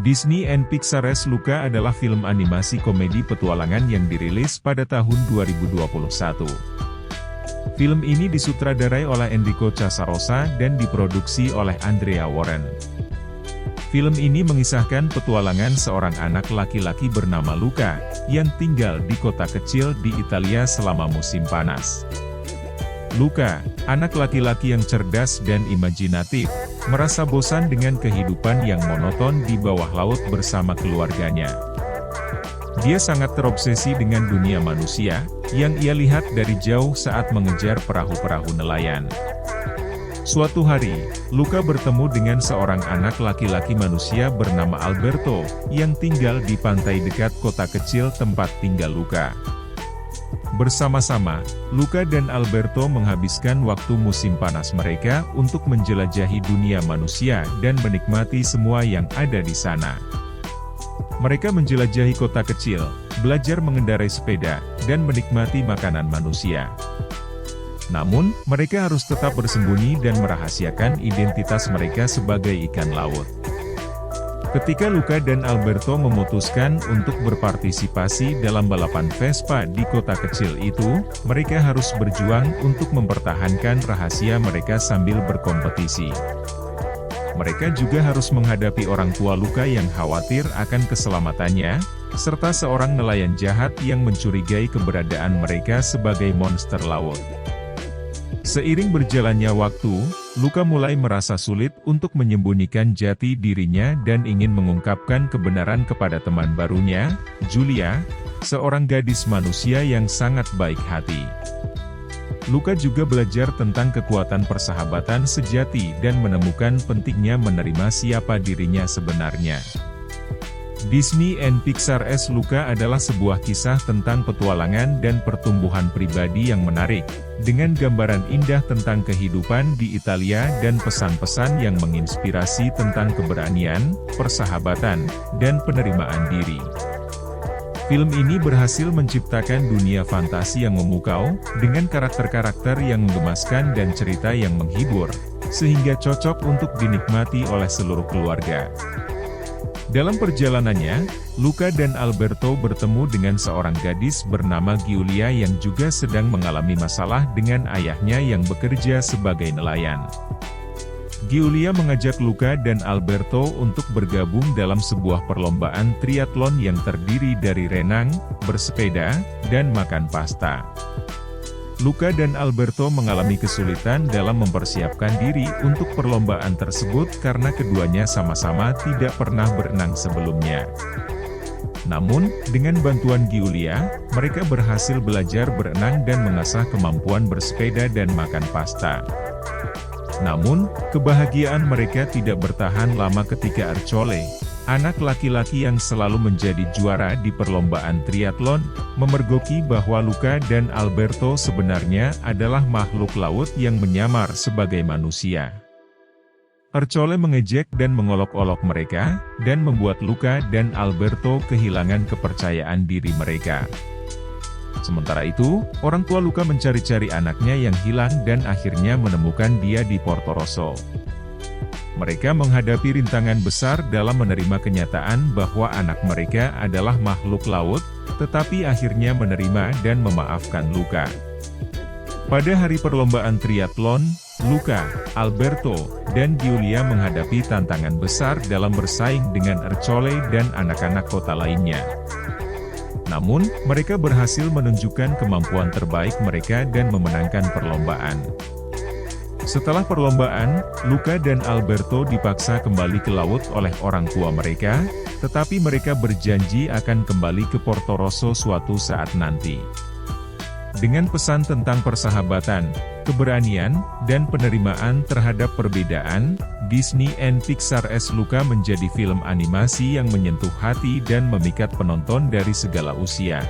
Disney and Pixar's Luca adalah film animasi komedi petualangan yang dirilis pada tahun 2021. Film ini disutradarai oleh Enrico Casarosa dan diproduksi oleh Andrea Warren. Film ini mengisahkan petualangan seorang anak laki-laki bernama Luca, yang tinggal di kota kecil di Italia selama musim panas. Luca, anak laki-laki yang cerdas dan imajinatif, merasa bosan dengan kehidupan yang monoton di bawah laut bersama keluarganya. Dia sangat terobsesi dengan dunia manusia, yang ia lihat dari jauh saat mengejar perahu-perahu nelayan. Suatu hari, Luca bertemu dengan seorang anak laki-laki manusia bernama Alberto, yang tinggal di pantai dekat kota kecil tempat tinggal Luca. Bersama-sama, Luca dan Alberto menghabiskan waktu musim panas mereka untuk menjelajahi dunia manusia dan menikmati semua yang ada di sana. Mereka menjelajahi kota kecil, belajar mengendarai sepeda, dan menikmati makanan manusia. Namun, mereka harus tetap bersembunyi dan merahasiakan identitas mereka sebagai ikan laut. Ketika Luca dan Alberto memutuskan untuk berpartisipasi dalam balapan Vespa di kota kecil itu, mereka harus berjuang untuk mempertahankan rahasia mereka sambil berkompetisi. Mereka juga harus menghadapi orang tua Luca yang khawatir akan keselamatannya, serta seorang nelayan jahat yang mencurigai keberadaan mereka sebagai monster laut. Seiring berjalannya waktu, Luca mulai merasa sulit untuk menyembunyikan jati dirinya dan ingin mengungkapkan kebenaran kepada teman barunya, Julia, seorang gadis manusia yang sangat baik hati. Luca juga belajar tentang kekuatan persahabatan sejati dan menemukan pentingnya menerima siapa dirinya sebenarnya. Disney and Pixar's Luca adalah sebuah kisah tentang petualangan dan pertumbuhan pribadi yang menarik, dengan gambaran indah tentang kehidupan di Italia dan pesan-pesan yang menginspirasi tentang keberanian, persahabatan, dan penerimaan diri. Film ini berhasil menciptakan dunia fantasi yang memukau, dengan karakter-karakter yang menggemaskan dan cerita yang menghibur, sehingga cocok untuk dinikmati oleh seluruh keluarga. Dalam perjalanannya, Luca dan Alberto bertemu dengan seorang gadis bernama Giulia yang juga sedang mengalami masalah dengan ayahnya yang bekerja sebagai nelayan. Giulia mengajak Luca dan Alberto untuk bergabung dalam sebuah perlombaan triathlon yang terdiri dari renang, bersepeda, dan makan pasta. Luca dan Alberto mengalami kesulitan dalam mempersiapkan diri untuk perlombaan tersebut karena keduanya sama-sama tidak pernah berenang sebelumnya. Namun, dengan bantuan Giulia, mereka berhasil belajar berenang dan mengasah kemampuan bersepeda dan makan pasta. Namun, kebahagiaan mereka tidak bertahan lama ketika Ercole, anak laki-laki yang selalu menjadi juara di perlombaan triathlon, memergoki bahwa Luca dan Alberto sebenarnya adalah makhluk laut yang menyamar sebagai manusia. Ercole mengejek dan mengolok-olok mereka, dan membuat Luca dan Alberto kehilangan kepercayaan diri mereka. Sementara itu, orang tua Luca mencari-cari anaknya yang hilang dan akhirnya menemukan dia di Porto Rosso. Mereka menghadapi rintangan besar dalam menerima kenyataan bahwa anak mereka adalah makhluk laut, tetapi akhirnya menerima dan memaafkan Luca. Pada hari perlombaan triathlon, Luca, Alberto, dan Giulia menghadapi tantangan besar dalam bersaing dengan Ercole dan anak-anak kota lainnya. Namun, mereka berhasil menunjukkan kemampuan terbaik mereka dan memenangkan perlombaan. Setelah perlombaan, Luca dan Alberto dipaksa kembali ke laut oleh orang tua mereka, tetapi mereka berjanji akan kembali ke Porto Rosso suatu saat nanti. Dengan pesan tentang persahabatan, keberanian, dan penerimaan terhadap perbedaan, Disney and Pixar's Luca menjadi film animasi yang menyentuh hati dan memikat penonton dari segala usia.